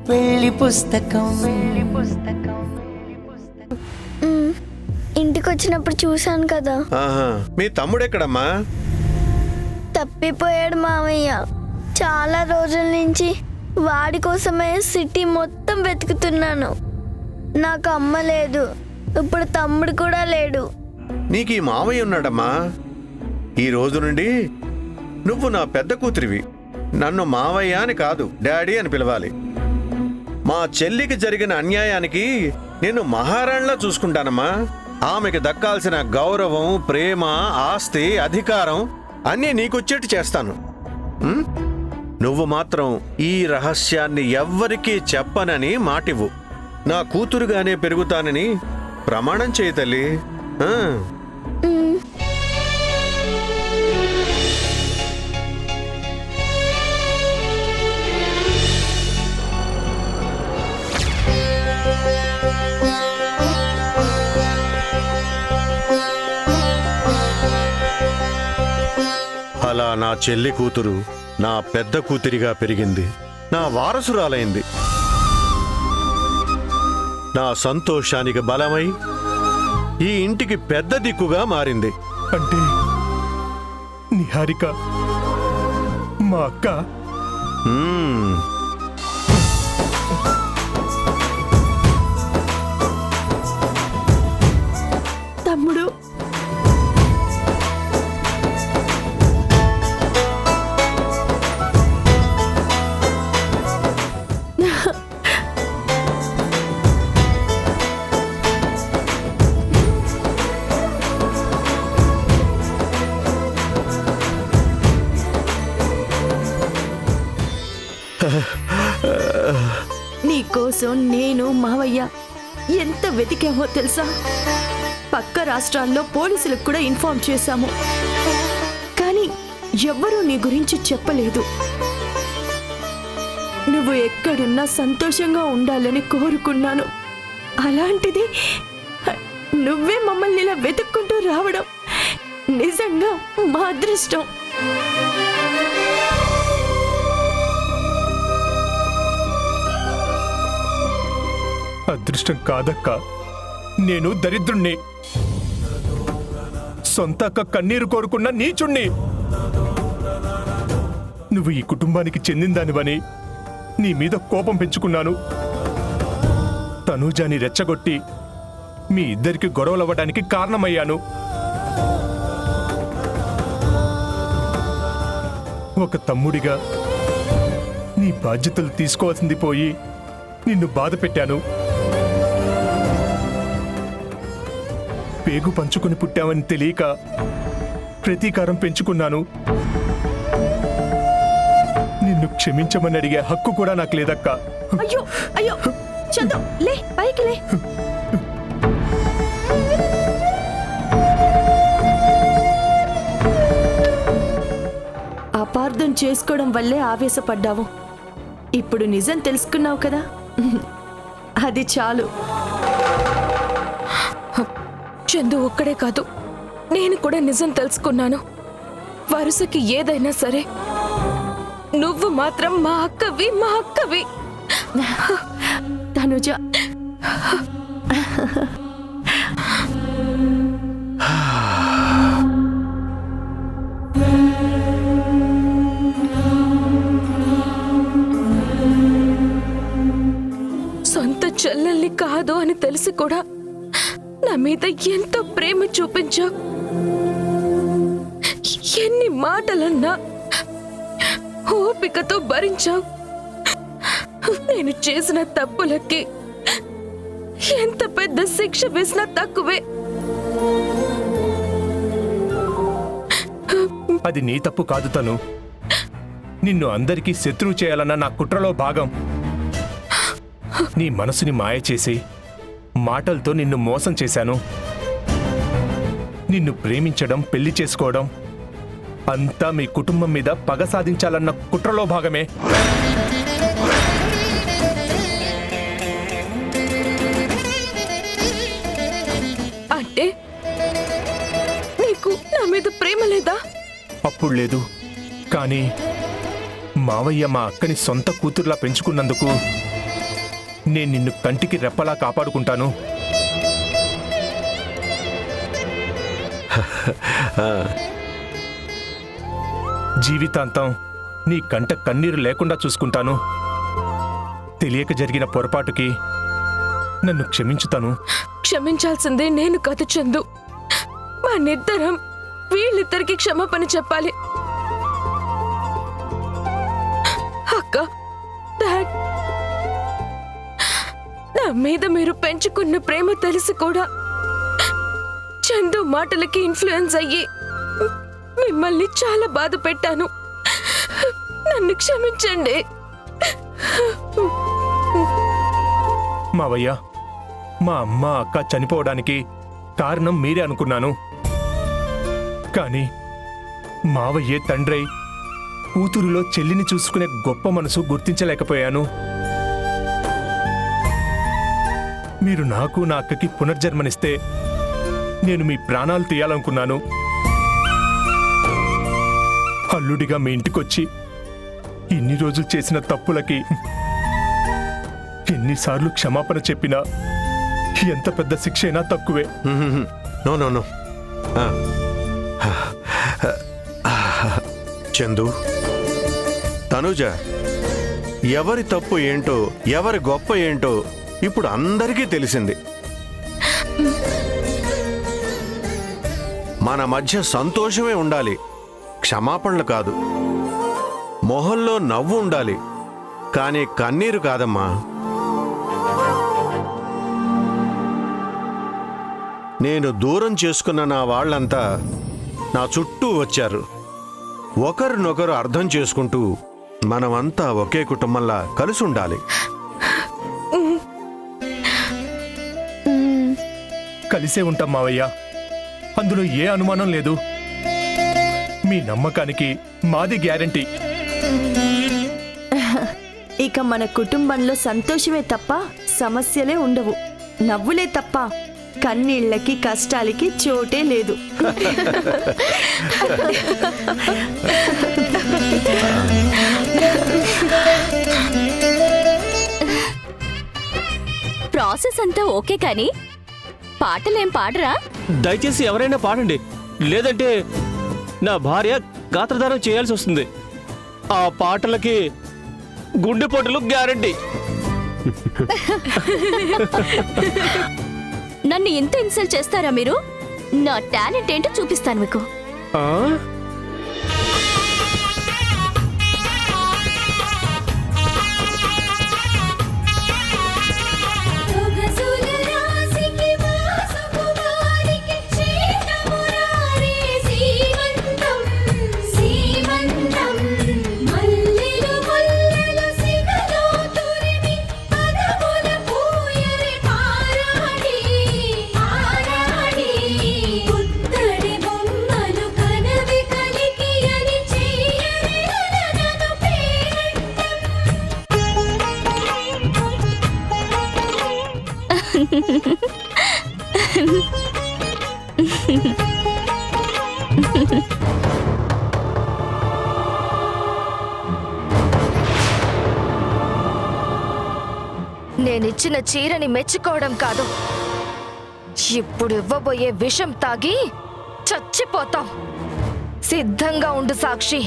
వెళ్ళి పుస్తకం ఇంటికి వచ్చినప్పుడు చూశాను కదా. ఆహా, మీ తమ్ముడెక్కడమ్మా? తప్పిపోయాడు మావయ్య. చాలా రోజుల నుంచి వాడి కోసమే సిటీ మొత్తం వెతుకుతున్నాను. నాకు అమ్మ లేదు, ఇప్పుడు తమ్ముడు కూడా లేడు. నీకు ఈ మావయ్య ఉన్నాడమ్మా. ఈ రోజు నుండి నువ్వు నా పెద్ద కూతురివి. నన్ను మావయ్య అని కాదు, డాడీ అని పిలవాలి. మా చెల్లికి జరిగిన అన్యాయానికి నేను మహారాణిలా చూసుకుంటానమ్మా. ఆమెకి దక్కాల్సిన గౌరవం, ప్రేమ, ఆస్తి, అధికారం అన్నీ నీకొచ్చేట్టు చేస్తాను. నువ్వు మాత్రం ఈ రహస్యాన్ని ఎవ్వరికీ చెప్పనని మాటివ్వు. నా కూతురుగానే పెరుగుతానని ప్రమాణం చేయి తల్లి. అలా నా చెల్లి కూతురు నా పెద్ద కూతురిగా పెరిగింది, నా వారసురాలైంది. నా సంతోషానికి బలమై ఈ ఇంటికి పెద్ద దిక్కుగా మారింది. అంటే నిహారిక మా అక్క? తమ్ముడు, నీకోసం నేను మావయ్య ఎంత వెతికామో తెలుసా? పక్క రాష్ట్రాల్లో పోలీసులకు కూడా ఇన్ఫార్మ్ చేశాము, కానీ ఎవ్వరూ నీ గురించి చెప్పలేదు. నువ్వు ఎక్కడున్నా సంతోషంగా ఉండాలని కోరుకున్నాను. అలాంటిది నువ్వే మమ్మల్ని ఇలా వెతుక్కుంటూ రావడం నిజంగా మా అదృష్టం. అదృష్టం కాదక్క, నేను దరిద్రుణ్ణి. సొంత అక్క కన్నీరు కోరుకున్న నీచుణ్ణి. నువ్వు ఈ కుటుంబానికి చెందిందానివని నీ మీద కోపం పెంచుకున్నాను. తనూజాని రెచ్చగొట్టి మీ ఇద్దరికి గొడవలవ్వడానికి కారణమయ్యాను. ఒక తమ్ముడిగా నీ బాధ్యతలు తీసుకోవాల్సింది పోయి నిన్ను బాధ పెట్టాను. పేగు పంచుకుని పుట్టావని తెలియక ప్రతీకారం పెంచుకున్నాను. నిన్ను క్షమించమని అడిగే హక్కు కూడా నాకు లేదక్క. అయ్యో అయ్యో, చందు లే, పైకి లే. అపార్థం చేసుకోవడం వల్లే ఆవేశపడ్డావు. ఇప్పుడు నిజం తెలుసుకున్నావు కదా, అది చాలు. చందు ఒక్కడే కాదు, నేను కూడా నిజం తెలుసుకున్నాను. వరుసకి ఏదైనా సరే నువ్వు మాత్రం మా అక్కవి, మా అక్కవి. తనుజ, సొంత చెల్లెల్ని కాదు అని తెలిసి కూడా నా మీద ఎంతో ప్రేమ చూపించావు. ఎన్ని మాటలన్నా ఓపికతో భరించావు. నేను చేసిన తప్పులకి ఎంత పెద్ద శిక్ష వేసినా తక్కువే. అది నీ తప్పు కాదు తను. నిన్ను అందరికీ శత్రువు చేయాలన్న నా కుట్రలో భాగం. నీ మనసుని మాయ చేసి మాటలతో నిన్ను మోసం చేశాను. నిన్ను ప్రేమించడం, పెళ్లి చేసుకోవడం అంతా మీ కుటుంబం మీద పగ సాధించాలన్న కుట్రలో భాగమే. అంటే నీకు నా మీద ప్రేమ లేదా? అప్పుడు లేదు, కానీ మావయ్య మా అక్కని సొంత కూతుర్లా పెంచుకున్నందుకు నేను నిన్ను కంటికి రెప్పలా కాపాడుకుంటాను. జీవితాంతం నీ కంట కన్నీరు లేకుండా చూసుకుంటాను. తెలియక జరిగిన పొరపాటుకి నన్ను క్షమించుతాను. క్షమించాల్సిందే నేను కాదు చందు. మనిద్దరం వీళ్ళిద్దరికి క్షమాపణ చెప్పాలి. అక్క, డాడ్, నా మీద మీరు పెంచుకున్న ప్రేమ తెలిసి కూడా చందు మాటలకి ఇన్ఫ్లుయెన్స్ అయ్యి మిమ్మల్ని చాలా బాధ పెట్టాను. నన్ను క్షమించండి. మావయ్య, మా అమ్మ అక్క చనిపోవడానికి కారణం మీరే అనుకున్నాను. కానీ మావయ్యే తండ్రై కూతురులో చెల్లిని చూసుకునే గొప్ప మనసు గుర్తించలేకపోయాను. మీరు నాకు నా అక్కకి పునర్జన్మనిస్తే నేను మీ ప్రాణాలు తీయాలనుకున్నాను. అల్లుడిగా మీ ఇంటికొచ్చి ఇన్ని రోజులు చేసిన తప్పులకి ఎన్నిసార్లు క్షమాపణ చెప్పినా ఎంత పెద్ద శిక్ష అయినా తక్కువే. No no no Chandu, Tanuja, ఎవరి తప్పు ఏంటో ఎవరి గొప్ప ఏంటో ఇప్పుడు అందరికీ తెలిసింది. మన మధ్య సంతోషమే ఉండాలి, క్షమాపణలు కాదు. మొహంలో నవ్వు ఉండాలి, కానీ కన్నీరు కాదమ్మా. నేను దూరం చేసుకున్న నా వాళ్ళంతా నా చుట్టూ వచ్చారు. ఒకరినొకరు అర్థం చేసుకుంటూ మనమంతా ఒకే కుటుంబంలా కలిసి ఉండాలి. కలిసే ఉంటాం మావయ్య, అందులో ఏ అనుమానం లేదు. మీ నమ్మకానికి మాది గ్యారంటీ. ఇక మన కుటుంబంలో సంతోషమే తప్ప సమస్యలే ఉండవు. నవ్వులే తప్ప కన్నీళ్ళకి కష్టాలకి చోటే లేదు. ప్రాసెస్ అంతా ఓకే కానీ పాటలేం పాడరా? దయచేసి ఎవరైనా పాడండి, లేదంటే నా భార్య గాత్రదానం చేయాల్సి వస్తుంది. ఆ పాటలకి గుండెపోటులు గ్యారంటీ. నన్ను ఇంత ఇన్సల్ట్ చేస్తారా మీరు? నా టాలెంట్ ఏంటో చూపిస్తాను మీకు. ఆ? నేనిచ్చిన చీరని మెచ్చుకోవడం కాదు, ఇప్పుడు ఇవ్వబోయే విషం తాగి చచ్చిపోతాం. సిద్ధంగా ఉండు సాక్షి.